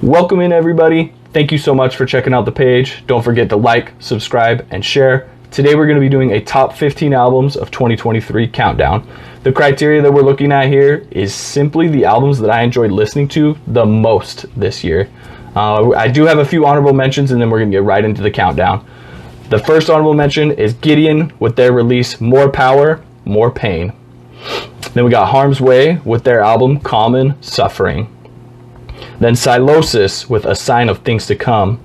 Welcome in, everybody. Thank you so much for checking out the page. Don't forget to like, subscribe, and share. Today we're going to be doing a top 15 albums of 2023 countdown. The criteria that we're looking at here is simply the albums that I enjoyed listening to the most this year. I do have a few honorable mentions, and then we're going to get right into the countdown. The first honorable mention is Gideon with their release More Power, More Pain. Then we got Harm's Way with their album Common Suffering. Then Silosis with A Sign of Things to Come.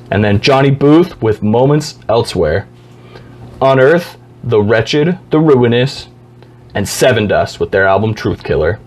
And then Johnny Booth with Moments Elsewhere. Unearth, The Wretched, The Ruinous, and Seven Dust with their album Truth Killer.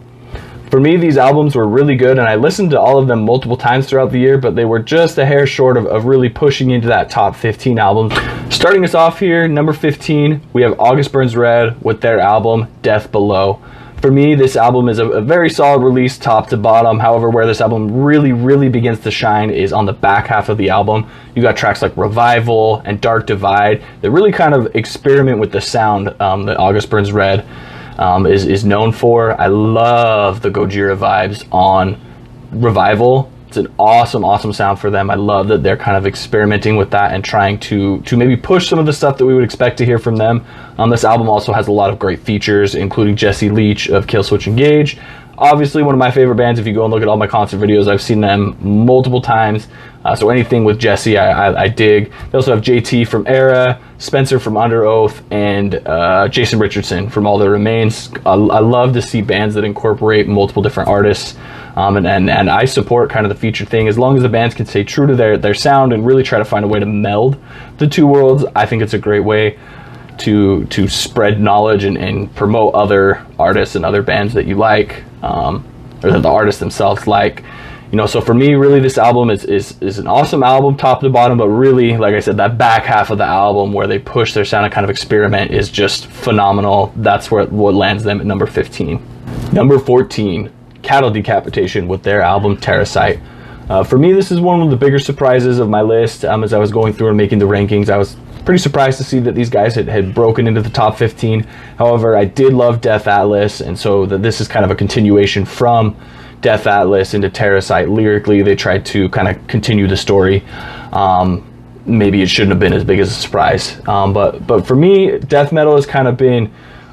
For me, these albums were really good, and I listened to all of them multiple times throughout the year, but they were just a hair short of really pushing into that top 15 albums. Starting us off here, number 15, we have August Burns Red with their album Death Below. For me, this album is a very solid release top to bottom. However, where this album really begins to shine is on the back half of the album. You got tracks like Revival and Dark Divide that really kind of experiment with the sound that August Burns Red is known for. I love the Gojira vibes on Revival. It's an awesome sound for them. I love that they're kind of experimenting with that and trying to maybe push some of the stuff that we would expect to hear from them. This album also has a lot of great features, including Jesse Leach of Killswitch Engage. Obviously, one of my favorite bands. If you go and look at all my concert videos, I've seen them multiple times. So anything with Jesse, I dig. They also have JT from Era, Spencer from Under Oath, and Jason Richardson from All That Remains. I love to see bands that incorporate multiple different artists. And I support kind of the feature thing. As long as the bands can stay true to their sound and really try to find a way to meld the two worlds, I think it's a great way to spread knowledge and promote other artists and other bands that you like, or that the artists themselves like. So for me, really, this album is an awesome album, top to bottom, but really, like I said, that back half of the album where they push their sound and kind of experiment is just phenomenal. That's what lands them at number 15. Number 14, Cattle Decapitation with their album Terracite. For me, this is one of the bigger surprises of my list. As I was going through and making the rankings, I was pretty surprised to see that these guys had broken into the top 15. However, I did love Death Atlas, and so this is kind of a continuation from Death Atlas into Terracite. Lyrically, they tried to kind of continue the story. Maybe it shouldn't have been as big as a surprise. But for me, death metal has kind of been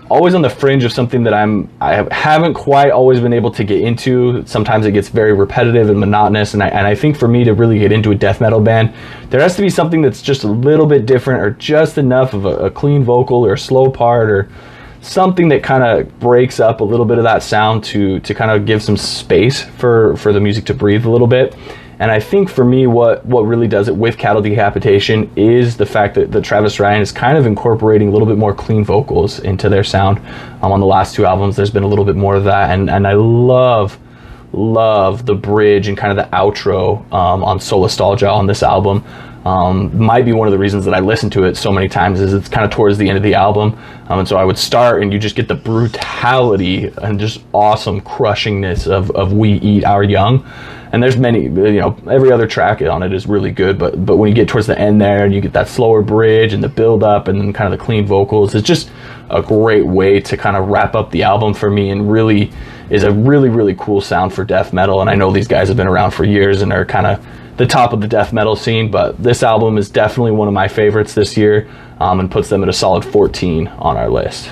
always on the fringe of something that I haven't quite always been able to get into. Sometimes it gets very repetitive and monotonous, and I think for me to really get into a death metal band, there has to be something that's just a little bit different, or just enough of a clean vocal or a slow part, or something that kind of breaks up a little bit of that sound to kind of give some space for the music to breathe a little bit. And I think for me, what really does it with Cattle Decapitation is the fact that Travis Ryan is kind of incorporating a little bit more clean vocals into their sound. On the last two albums, there's been a little bit more of that, and I love the bridge and kind of the outro on Solastalgia on this album. Might be one of the reasons that I listen to it so many times is it's kind of towards the end of the album, and so I would start and you just get the brutality and just awesome crushingness of We Eat Our Young. And there's many, every other track on it is really good, but when you get towards the end there and you get that slower bridge and the build up and then kind of the clean vocals, it's just a great way to kind of wrap up the album for me, and really is a really cool sound for death metal. And I know these guys have been around for years and are kind of the top of the death metal scene, but this album is definitely one of my favorites this year, and puts them at a solid 14 on our list.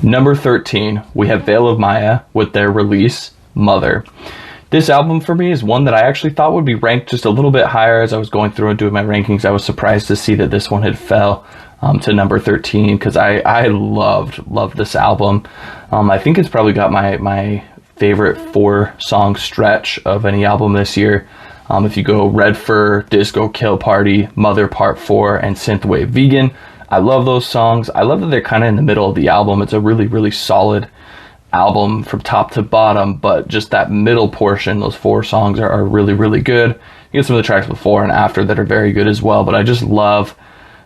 Number 13, we have Veil of Maya with their release Mother. This album for me is one that I actually thought would be ranked just a little bit higher. As I was going through and doing my rankings, I was surprised to see that this one had fell to number 13, because I loved this album. I think it's probably got my favorite 4-song stretch of any album this year. If you go Red Fur, Disco Kill Party, Mother Part 4, and Synthwave Vegan, I love those songs. I love that they're kind of in the middle of the album. It's a really solid album from top to bottom, but just that middle portion, those 4 songs are really good. You get some of the tracks before and after that are very good as well, but I just love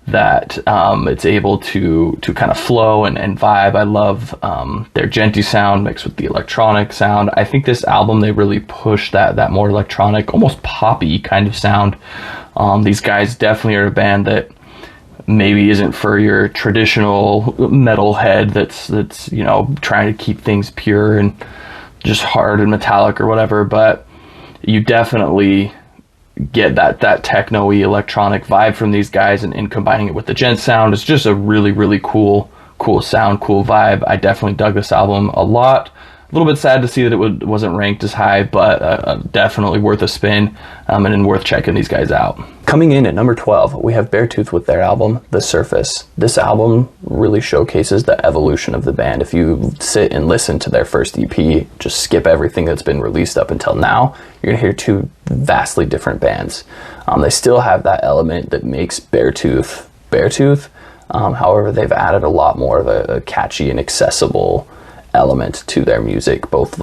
that it's able to kind of flow and vibe. I love their djenty sound mixed with the electronic sound. I think this album, they really push that more electronic, almost poppy kind of sound. These guys definitely are a band that maybe isn't for your traditional metalhead that's trying to keep things pure and just hard and metallic or whatever, but you definitely get that techno-y electronic vibe from these guys, and combining it with the gent sound is just a really cool sound, cool vibe. I definitely dug this album a lot. A little bit sad to see that it wasn't ranked as high, but definitely worth a spin, and worth checking these guys out. Coming in at number 12, we have Beartooth with their album, The Surface. This album really showcases the evolution of the band. If you sit and listen to their first EP, just skip everything that's been released up until now, you're going to hear two vastly different bands. They still have that element that makes Beartooth Beartooth. However, they've added a lot more of a catchy and accessible element to their music, both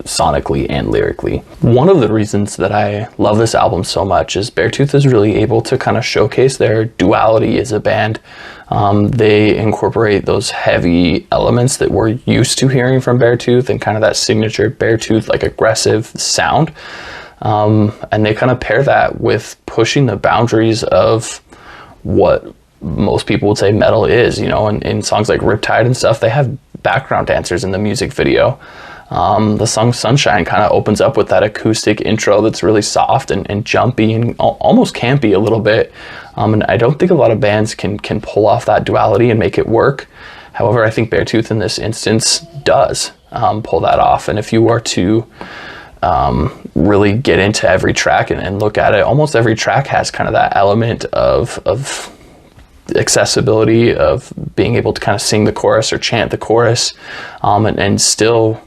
sonically and lyrically. One of the reasons that I love this album so much is Beartooth is really able to kind of showcase their duality as a band. They incorporate those heavy elements that we're used to hearing from Beartooth and kind of that signature Beartooth like aggressive sound. And they kind of pair that with pushing the boundaries of what most people would say metal is, you know, in songs like Riptide and stuff. They have background dancers in the music video. The song Sunshine kind of opens up with that acoustic intro that's really soft and jumpy and almost campy a little bit. And I don't think a lot of bands can pull off that duality and make it work. However, I think Beartooth in this instance does pull that off. And if you were to really get into every track and look at it, almost every track has kind of that element of accessibility, of being able to kind of sing the chorus or chant the chorus, and still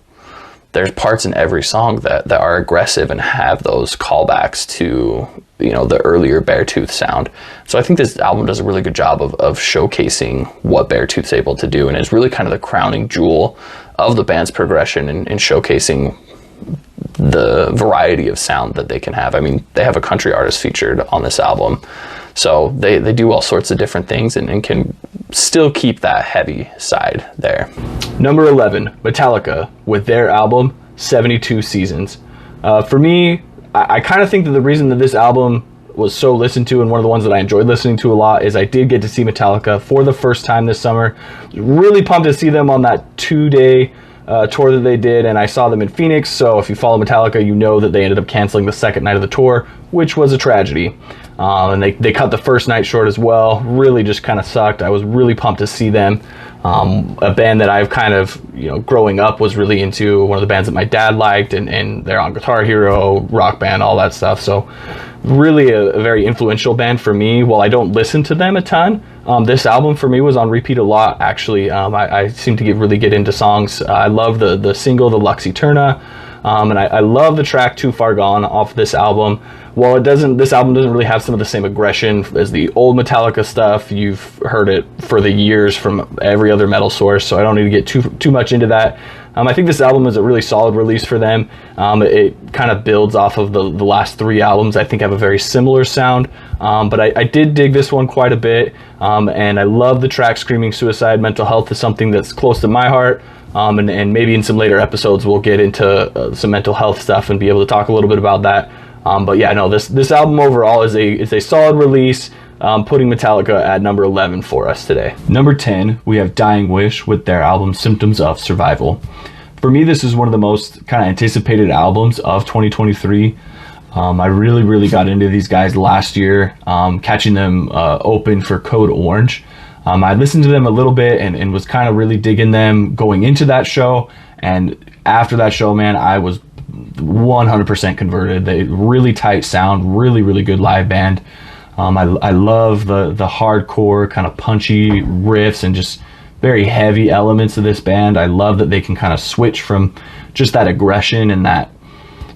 there's parts in every song that are aggressive and have those callbacks to, you know, the earlier Beartooth sound. So I think this album does a really good job of showcasing what Beartooth's able to do, and is really kind of the crowning jewel of the band's progression and showcasing the variety of sound that they can have. I mean, they have a country artist featured on this album, so they do all sorts of different things and can still keep that heavy side there. Number 11, Metallica with their album 72 Seasons. For me, I kind of think that the reason that this album was so listened to and one of the ones that I enjoyed listening to a lot is I did get to see Metallica for the first time this summer. Really pumped to see them on that 2-day tour that they did, and I saw them in Phoenix. So if you follow Metallica, you know that they ended up canceling the second night of the tour, which was a tragedy. And they cut the first night short as well. Really just kind of sucked. I was really pumped to see them. A band that I've kind of, you know, growing up was really into, one of the bands that my dad liked, and they're on Guitar Hero, Rock Band, all that stuff. So really a very influential band for me. While I don't listen to them a ton, this album for me was on repeat a lot, actually. I seem to really get into songs. I love the single, The Lux Eterna, and I love the track Too Far Gone off this album. While this album doesn't really have some of the same aggression as the old Metallica stuff, you've heard it for the years from every other metal source, so I don't need to get too much into that. I think this album is a really solid release for them. It kind of builds off of the last three albums. I think have a very similar sound, but I did dig this one quite a bit, and I love the track Screaming Suicide. Mental health is something that's close to my heart, and maybe in some later episodes we'll get into some mental health stuff and be able to talk a little bit about that. But yeah, no, this album overall is a solid release, putting Metallica at number 11 for us today. Number 10, we have Dying Wish with their album Symptoms of Survival. For me, this is one of the most kind of anticipated albums of 2023. I really got into these guys last year, catching them open for Code Orange. I listened to them a little bit and was kind of really digging them going into that show. And after that show, man, I was 100% converted. They really tight sound, really good live band. I love the hardcore kind of punchy riffs and just very heavy elements of this band. I love that they can kind of switch from just that aggression and that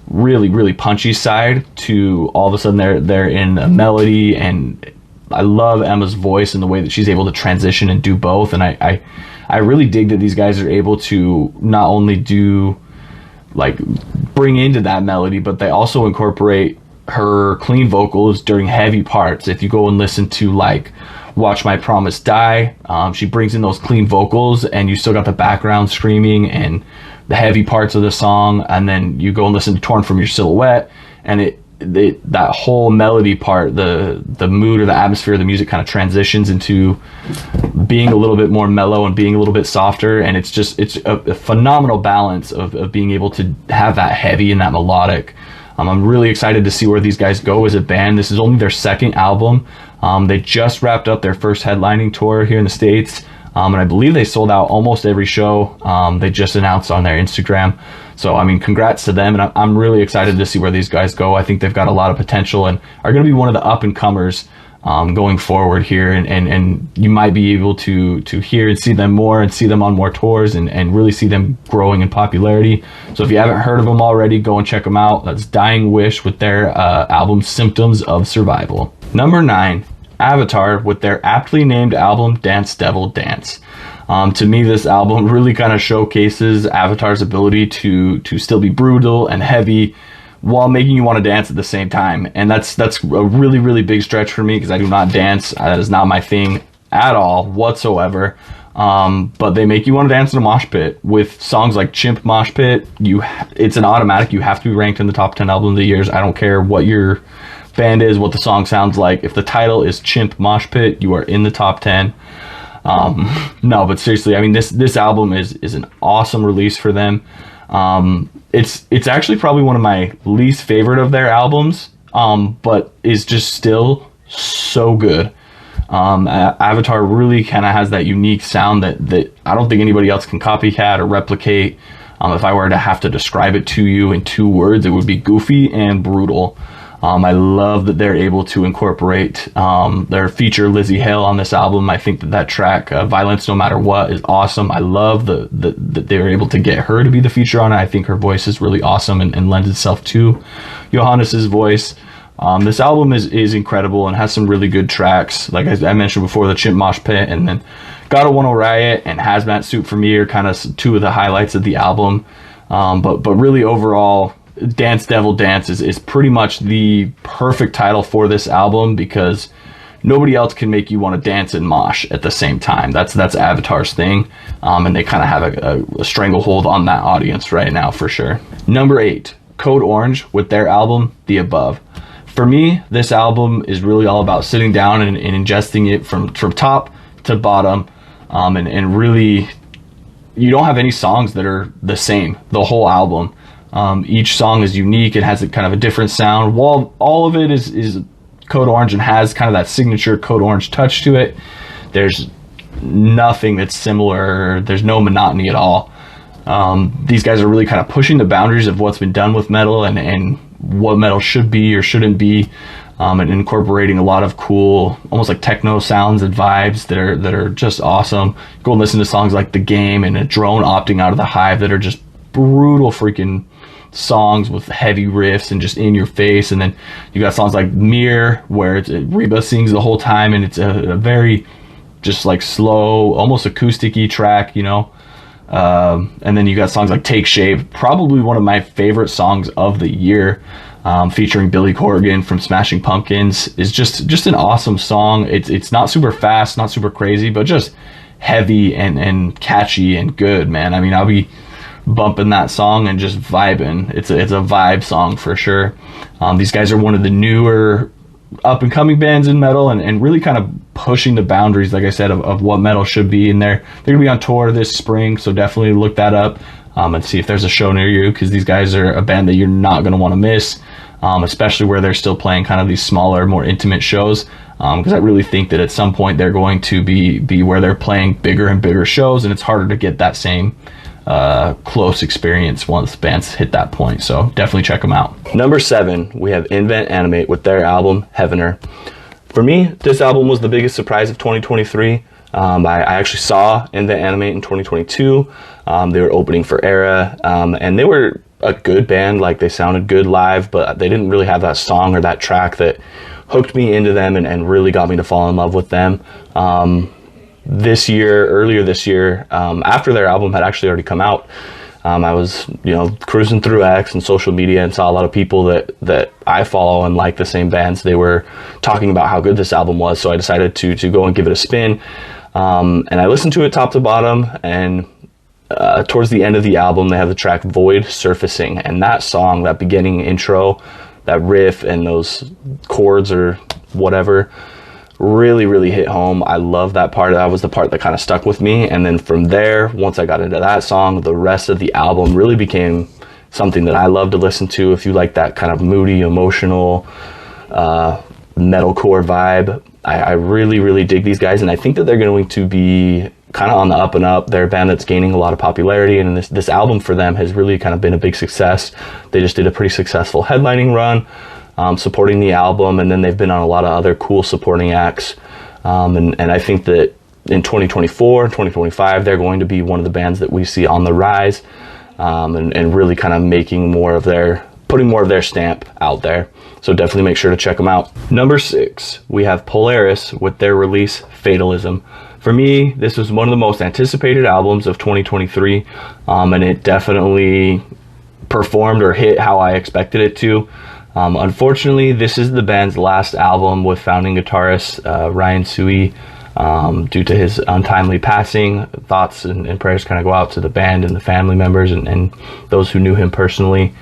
really punchy side to all of a sudden they're in a melody. And I love Emma's voice and the way that she's able to transition and do both. And I really dig that these guys are able to not only bring into that melody, but they also incorporate her clean vocals during heavy parts. If you go and listen to Watch My Promise Die, she brings in those clean vocals and you still got the background screaming and the heavy parts of the song. And then you go and listen to Torn From Your Silhouette, and that whole melody part, the mood or the atmosphere of the music kind of transitions into being a little bit more mellow and being a little bit softer. And it's a phenomenal balance of being able to have that heavy and that melodic I'm really excited to see where these guys go as a band. This is only their second album. They just wrapped up their first headlining tour here in the States, and I believe they sold out almost every show. They just announced on their Instagram. So, I mean, congrats to them, and I'm really excited to see where these guys go. I think they've got a lot of potential and are going to be one of the up-and-comers going forward here, and you might be able to hear and see them more and see them on more tours and really see them growing in popularity. So if you haven't heard of them already, go and check them out. That's Dying Wish with their album Symptoms of Survival. Number 9, Avatar with their aptly named album Dance Devil Dance. To me, this album really kind of showcases Avatar's ability to still be brutal and heavy while making you want to dance at the same time. And that's a really, really big stretch for me, because I do not dance. That is not my thing at all whatsoever. But they make you want to dance in a mosh pit with songs like Chimp Mosh Pit. It's an automatic. You have to be ranked in the top 10 album of the years. I don't care what your band is, what the song sounds like. If the title is Chimp Mosh Pit, you are in the top 10. No, but seriously, I mean, this album is an awesome release for them. It's actually probably one of my least favorite of their albums, but is just still so good. Avatar really kind of has that unique sound that I don't think anybody else can copycat or replicate. If I were to have to describe it to you in 2 words, it would be goofy and brutal. I love that they're able to incorporate their feature Lizzie Hale on this album. I think that track, Violence No Matter What, is awesome. I love that they were able to get her to be the feature on it. I think her voice is really awesome and lends itself to Johannes's voice. This album is incredible and has some really good tracks. Like I mentioned before, the Chimp Mosh Pit and then Gotta Wanna Riot and Hazmat Suit for me are kind of 2 of the highlights of the album. But really overall, Dance Devil Dance is pretty much the perfect title for this album, because nobody else can make you want to dance and mosh at the same time. That's Avatar's thing, and they kind of have a stranglehold on that audience right now for sure. Number 8, Code Orange with their album The Above. For me, this album is really all about sitting down and ingesting it from top to bottom, and really, you don't have any songs that are the same the whole album. Each song is unique. It has a kind of a different sound. While all of it is Code Orange and has kind of that signature Code Orange touch to it, there's nothing that's similar. There's no monotony at all. These guys are really kind of pushing the boundaries of what's been done with metal and what metal should be or shouldn't be, and incorporating a lot of cool, almost like techno sounds and vibes that are just awesome. Go and listen to songs like The Game and A Drone Opting Out of the Hive that are just brutal freaking songs with heavy riffs and just in your face. And then you got songs like Mirror, where Reba sings the whole time, and it's a very just like slow, almost acoustic-y track, you know. And then you got songs like Take Shape, probably one of my favorite songs of the year, featuring Billy Corgan from Smashing Pumpkins. Is just an awesome song. It's not super fast, not super crazy, but just heavy and catchy and good, man. I mean, I'll be bumping that song and just vibing. It's a vibe song for sure. These guys are one of the newer up and coming bands in metal, and really kind of pushing the boundaries, like I said, of what metal should be. And they're gonna be on tour this spring, so definitely look that up and see if there's a show near you, because these guys are a band that you're not gonna want to miss, especially where they're still playing kind of these smaller, more intimate shows, because I really think that at some point they're going to be where they're playing bigger and bigger shows, and it's harder to get that same close experience once bands hit that point. So definitely check them out. Number 7, we have Animate with their album Heavener. For me, this album was the biggest surprise of 2023. I actually saw Animate in 2022. They were opening for Era, and they were a good band. Like, they sounded good live, but they didn't really have that song or that track that hooked me into them and really got me to fall in love with them. Earlier this year, after their album had actually already come out, I was, cruising through X and social media and saw a lot of people that I follow and like the same bands. They were talking about how good this album was, so I decided to go and give it a spin. And I listened to it top to bottom, and towards the end of the album, they have the track Void Surfacing, and that song, that beginning intro, that riff and those chords or whatever, really, really hit home. I love that part. That was the part that kind of stuck with me. And then from there, once I got into that song, the rest of the album really became something that I love to listen to. If you like that kind of moody, emotional, metalcore vibe, I really, really dig these guys, and I think that they're going to be kind of on the up and up. They're a band that's gaining a lot of popularity, and this album for them has really kind of been a big success. They just did a pretty successful headlining run, supporting the album, and then they've been on a lot of other cool supporting acts. And I think that in 2024, 2025, they're going to be one of the bands that we see on the rise, and really kind of putting more of their stamp out there. So definitely make sure to check them out. Number 6, we have Polaris with their release Fatalism. For me, this was one of the most anticipated albums of 2023, and it definitely performed or hit how I expected it to. Unfortunately, this is the band's last album with founding guitarist Ryan Sui. Due to his untimely passing, thoughts and prayers kind of go out to the band and the family members and those who knew him personally.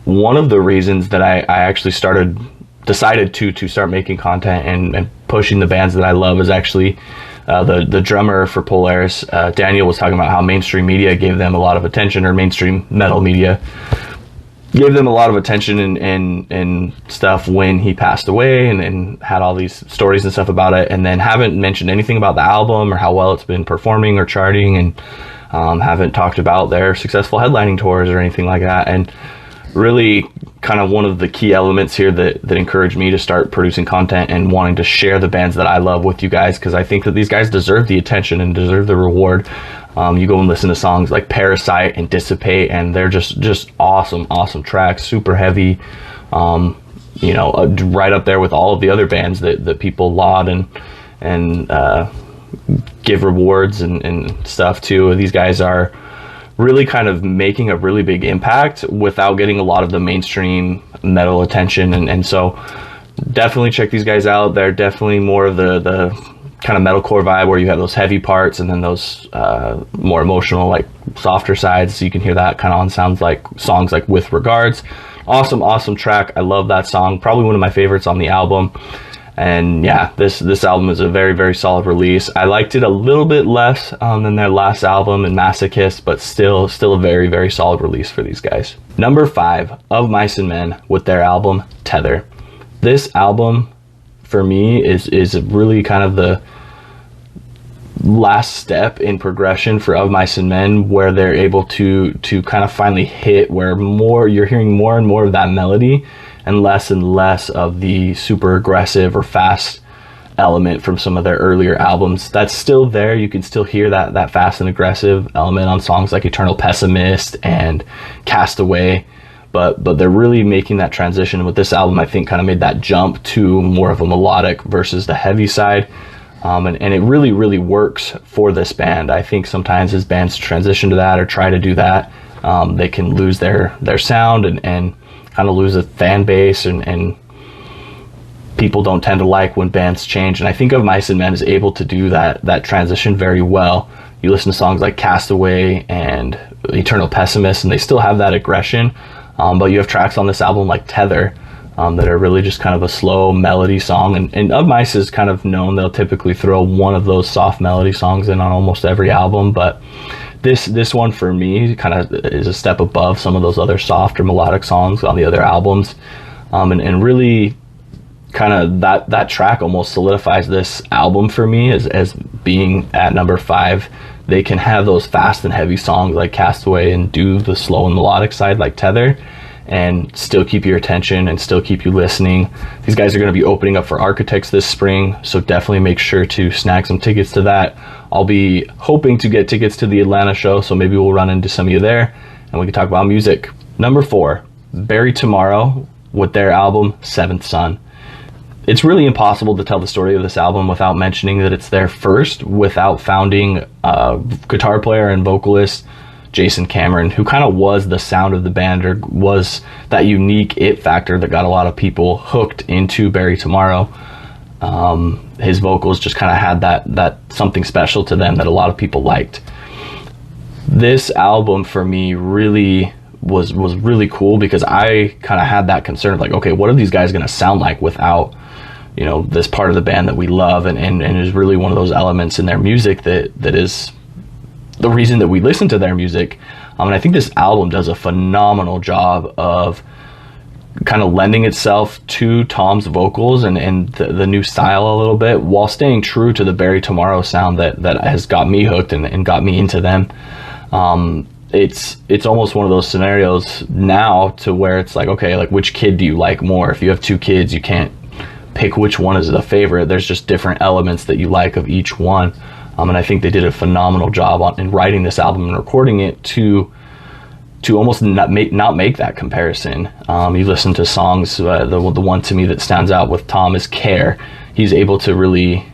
One of the reasons that I actually decided to start making content and pushing the bands that I love is actually the drummer for Polaris. Daniel was talking about how mainstream media gave them a lot of attention, or mainstream metal media gave them a lot of attention and stuff when he passed away, and had all these stories and stuff about it, and then haven't mentioned anything about the album or how well it's been performing or charting, and haven't talked about their successful headlining tours or anything like that. And really kind of one of the key elements here that encouraged me to start producing content and wanting to share the bands that I love with you guys, because I think that these guys deserve the attention and deserve the reward. You go and listen to songs like Parasite and Dissipate, and they're just awesome tracks, super heavy, right up there with all of the other bands that people laud and give rewards and stuff to. These guys are really kind of making a really big impact without getting a lot of the mainstream metal attention, and so definitely check these guys out. They're definitely more of the kind of metalcore vibe, where you have those heavy parts and then those more emotional, like softer sides, so you can hear that kind of on songs like With Regards. Awesome track. I love that song, probably one of my favorites on the album. And yeah, this album is a very, very solid release. I liked it a little bit less than their last album in Masochist, but still a very, very solid release for these guys. Number 5, Of Mice and Men with their album Tether. This album for me is really kind of the last step in progression for Of Mice and Men, where they're able to kind of finally hit where you're hearing more and more of that melody and less of the super aggressive or fast element from some of their earlier albums. That's still there. You can still hear that fast and aggressive element on songs like Eternal Pessimist and Castaway, but they're really making that transition with this album. I think kind of made that jump to more of a melodic versus the heavy side. And it really, really works for this band. I think sometimes as bands transition to that or try to do that, they can lose their sound and kind of lose a fan base, and people don't tend to like when bands change. And I think Of Mice and Men is able to do that transition very well. You listen to songs like Castaway and Eternal Pessimist, and they still have that aggression, but you have tracks on this album like Tether that are really just kind of a slow melody song, and Of Mice is kind of known, they'll typically throw one of those soft melody songs in on almost every album, but this one for me kind of is a step above some of those other softer melodic songs on the other albums, and really kind of that track almost solidifies this album for me as being at number 5. They can have those fast and heavy songs like Castaway and do the slow and melodic side like Tether, and still keep your attention and still keep you listening. These guys are going to be opening up for Architects this spring, so definitely make sure to snag some tickets to that. I'll be hoping to get tickets to the Atlanta show, so maybe we'll run into some of you there and we can talk about music. Number 4, Bury Tomorrow with their album Seventh Son. It's really impossible to tell the story of this album without mentioning that it's their first without founding guitar player and vocalist Jason Cameron, who kind of was the sound of the band, or was that unique it factor that got a lot of people hooked into Bury Tomorrow. His vocals just kind of had that something special to them that a lot of people liked. This album for me really was really cool, because I kind of had that concern of like, okay, what are these guys going to sound like without, this part of the band that we love, and is really one of those elements in their music that is the reason that we listen to their music. And I think this album does a phenomenal job of kind of lending itself to Tom's vocals and the new style a little bit, while staying true to the Barry Tomorrow sound that has got me hooked and got me into them. It's almost one of those scenarios now to where it's like, okay, like which kid do you like more? If you have two kids, you can't pick which one is the favorite. There's just different elements that you like of each one. And I think they did a phenomenal job in writing this album and recording it to almost not make that comparison. You listen to songs, the one to me that stands out with Tom is Care. He's able to really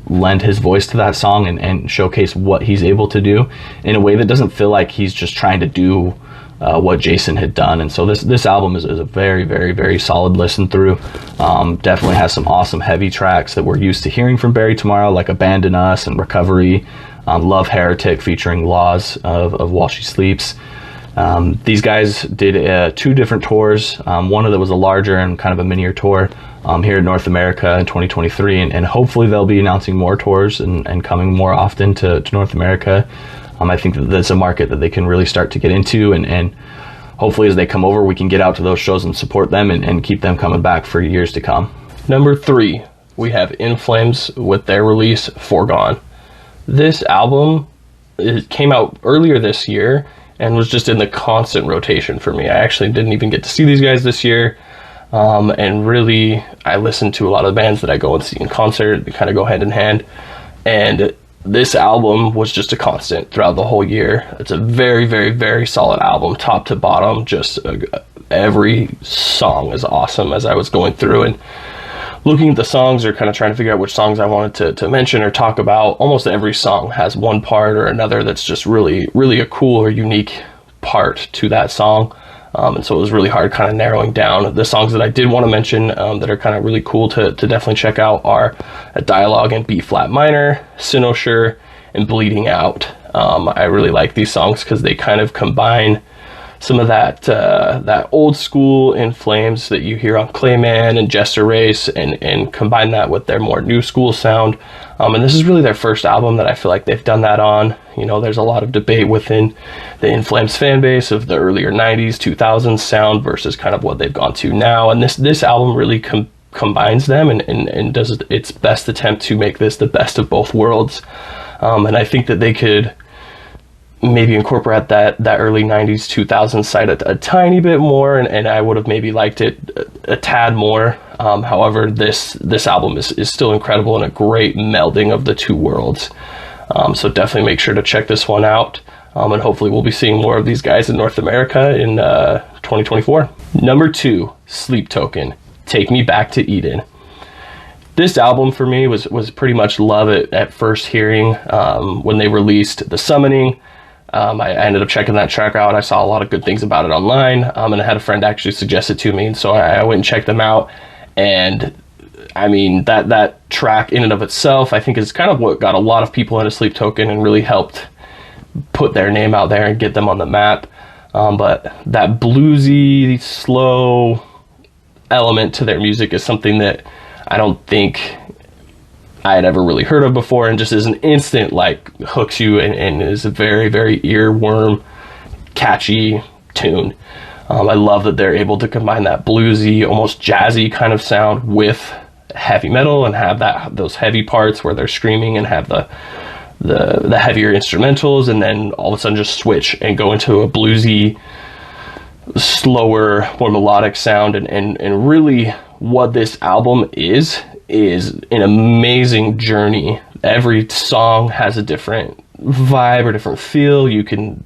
lend his voice to that song and showcase what he's able to do in a way that doesn't feel like he's just trying to do what Jason had done. And so this album is a very, very, very solid listen through. Definitely has some awesome heavy tracks that we're used to hearing from Barry Tomorrow, like Abandon Us and Recovery. Love Heretic featuring Laws of While She Sleeps. These guys did 2 different tours. One of them was a larger and kind of a minier tour here in North America in 2023, and hopefully they'll be announcing more tours and coming more often to North America. I think that's a market that they can really start to get into, and hopefully as they come over, we can get out to those shows and support them and keep them coming back for years to come. Number 3, we have Inflames with their release Foregone. This album, it came out earlier this year and was just in the constant rotation for me. I actually didn't even get to see these guys this year. And really, I listen to a lot of the bands that I go and see in concert. They kind of go hand in hand. And this album was just a constant throughout the whole year. It's a very, very, very solid album, top to bottom. Just every song is awesome as I was going through and looking at the songs, or kind of trying to figure out which songs I wanted to mention or talk about. Almost every song has one part or another that's just really, really a cool or unique part to that song. And so it was really hard kind of narrowing down. The songs that I did want to mention that are kind of really cool to definitely check out are A Dialogue in B flat minor, Cynosure, and Bleeding Out. I really like these songs because they kind of combine some of that old school Inflames that you hear on Clayman and Jester Race, and combine that with their more new school sound. And this is really their first album that I feel like they've done that on. You know, there's a lot of debate within the Inflames fan base of the earlier 90s, 2000s sound versus kind of what they've gone to now. And this album really combines them and does its best attempt to make this the best of both worlds. And I think that they could maybe incorporate that early 90s 2000s side a tiny bit more, and I would have maybe liked it a tad more. However, this album is still incredible and a great melding of the two worlds. So definitely make sure to check this one out, and hopefully we'll be seeing more of these guys in North America in 2024. Number 2, Sleep Token, Take Me Back to Eden. This album for me was pretty much love at first hearing. When they released The Summoning, I ended up checking that track out. I saw a lot of good things about it online, and I had a friend actually suggest it to me, and so I went and checked them out. And I mean, that track in and of itself, I think, is kind of what got a lot of people into Sleep Token and really helped put their name out there and get them on the map. But that bluesy, slow element to their music is something that I don't think I had ever really heard of before, and just as an instant like hooks you and is a very, very earworm catchy tune. I love that they're able to combine that bluesy, almost jazzy kind of sound with heavy metal and have those heavy parts where they're screaming and have the heavier instrumentals, and then all of a sudden just switch and go into a bluesy, slower, more melodic sound. And really what this album is an amazing journey. Every song has a different vibe or different feel. You can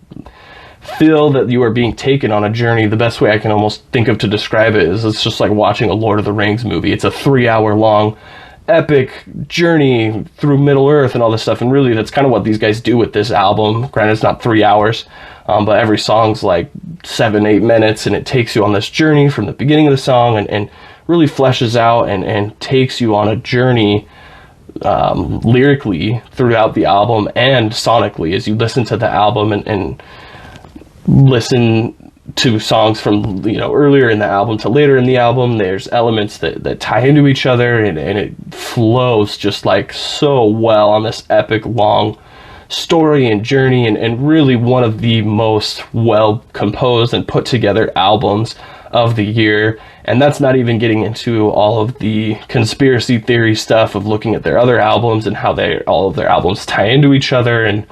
feel that you are being taken on a journey. The best way I can almost think of to describe it is it's just like watching a Lord of the Rings movie. It's a 3-hour long epic journey through Middle Earth and all this stuff, and really that's kind of what these guys do with this album. Granted, it's not 3 hours, but every song's like 7-8 minutes, and it takes you on this journey from the beginning of the song and really fleshes out and takes you on a journey lyrically throughout the album and sonically as you listen to the album and listen to songs from, you know, earlier in the album to later in the album. There's elements that tie into each other, and it flows just like so well on this epic long story and journey, and really one of the most well composed and put together albums of the year. And that's not even getting into all of the conspiracy theory stuff of looking at their other albums and how all of their albums tie into each other. And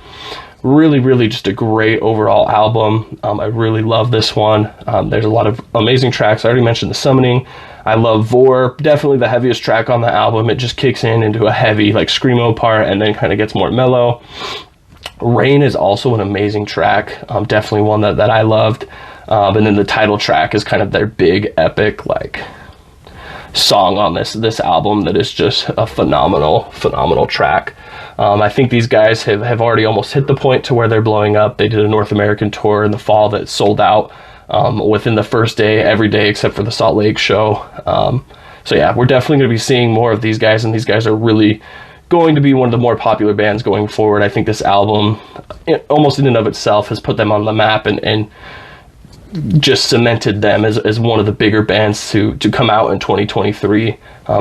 really just a great overall album. I really love this one. There's a lot of amazing tracks. I already mentioned The Summoning. I love Vor, definitely the heaviest track on the album. It just kicks into a heavy like screamo part and then kind of gets more mellow. Rain is also an amazing track, definitely one that I loved. And then the title track is kind of their big epic like song on this album that is just a phenomenal track. I think these guys have already almost hit the point to where they're blowing up. They did a North American tour in the fall that sold out within the first day, every day except for the Salt Lake show. So yeah, we're definitely going to be seeing more of these guys, and these guys are really going to be one of the more popular bands going forward. I think this album, almost in and of itself, has put them on the map and just cemented them as one of the bigger bands to come out in 2023.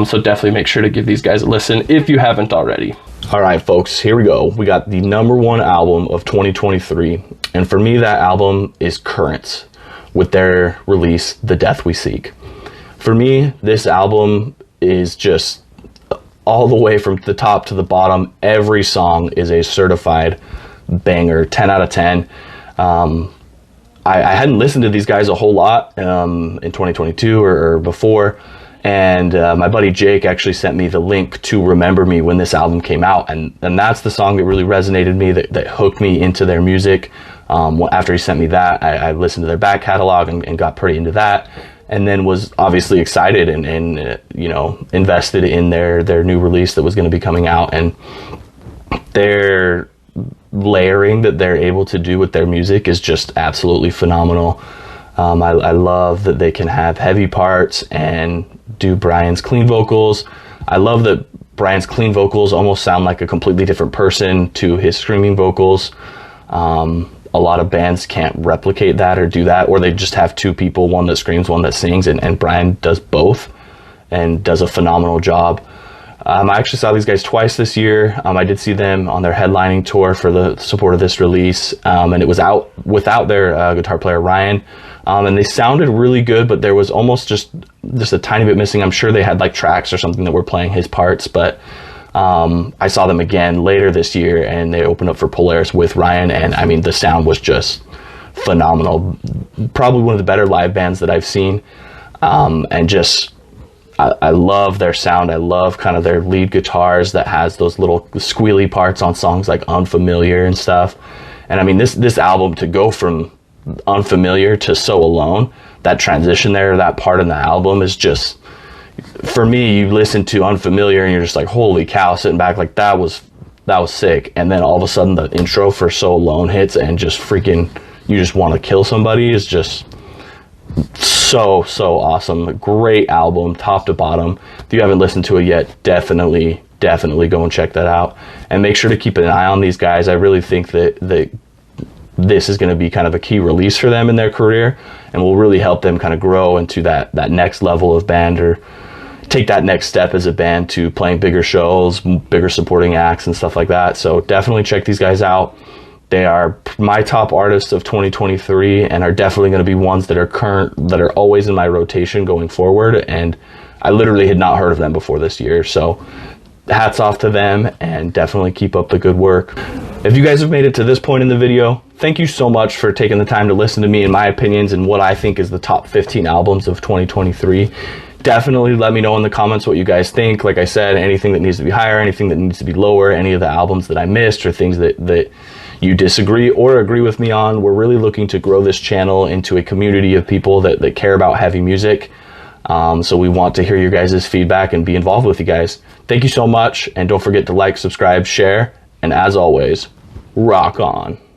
So definitely make sure to give these guys a listen if you haven't already. All right, folks, here we go. We got the #1 album of 2023. And for me, that album is Currents with their release, The Death We Seek. For me, this album is just all the way from the top to the bottom. Every song is a certified banger, 10 out of 10. I hadn't listened to these guys a whole lot in 2022 or before, and my buddy Jake actually sent me the link to Remember Me when this album came out, and that's the song that really resonated me, that hooked me into their music. After he sent me that, I listened to their back catalog and got pretty into that, and then was obviously excited and you know, invested in their new release that was going to be coming out. And their layering that they're able to do with their music is just absolutely phenomenal. I love that they can have heavy parts and do Brian's clean vocals. I love that Brian's clean vocals almost sound like a completely different person to his screaming vocals. A lot of bands can't replicate that or do that, or they just have two people, one that screams, one that sings, and Brian does both and does a phenomenal job. I actually saw these guys twice this year. I did see them on their headlining tour for the support of this release, and it was out without their guitar player Ryan, and they sounded really good, but there was almost just a tiny bit missing. I'm sure they had like tracks or something that were playing his parts, but I saw them again later this year, and they opened up for Polaris with Ryan, and I mean, the sound was just phenomenal. Probably one of the better live bands that I've seen, and just I love their sound. I love kind of their lead guitars that has those little squealy parts on songs like Unfamiliar and stuff. And I mean, this album, to go from Unfamiliar to So Alone, that transition there, that part in the album is just, for me, you listen to Unfamiliar and you're just like, holy cow, sitting back like that was sick. And then all of a sudden the intro for So Alone hits and just freaking, you just want to kill somebody. Is just so awesome. Great album, top to bottom. If you haven't listened to it yet, definitely go and check that out, and make sure to keep an eye on these guys. I really think that this is going to be kind of a key release for them in their career, and will really help them kind of grow into that next level of band, or take that next step as a band to playing bigger shows, bigger supporting acts and stuff like that. So definitely check these guys out. They are my top artists of 2023, and are definitely going to be ones that are always in my rotation going forward. And I literally had not heard of them before this year. So hats off to them, and definitely keep up the good work. If you guys have made it to this point in the video, thank you so much for taking the time to listen to me and my opinions and what I think is the top 15 albums of 2023. Definitely let me know in the comments what you guys think. Like I said, anything that needs to be higher, anything that needs to be lower, any of the albums that I missed, or things that you disagree or agree with me on. We're really looking to grow this channel into a community of people that care about heavy music. So we want to hear your guys' feedback and be involved with you guys. Thank you so much, and don't forget to like, subscribe, share, and as always, rock on.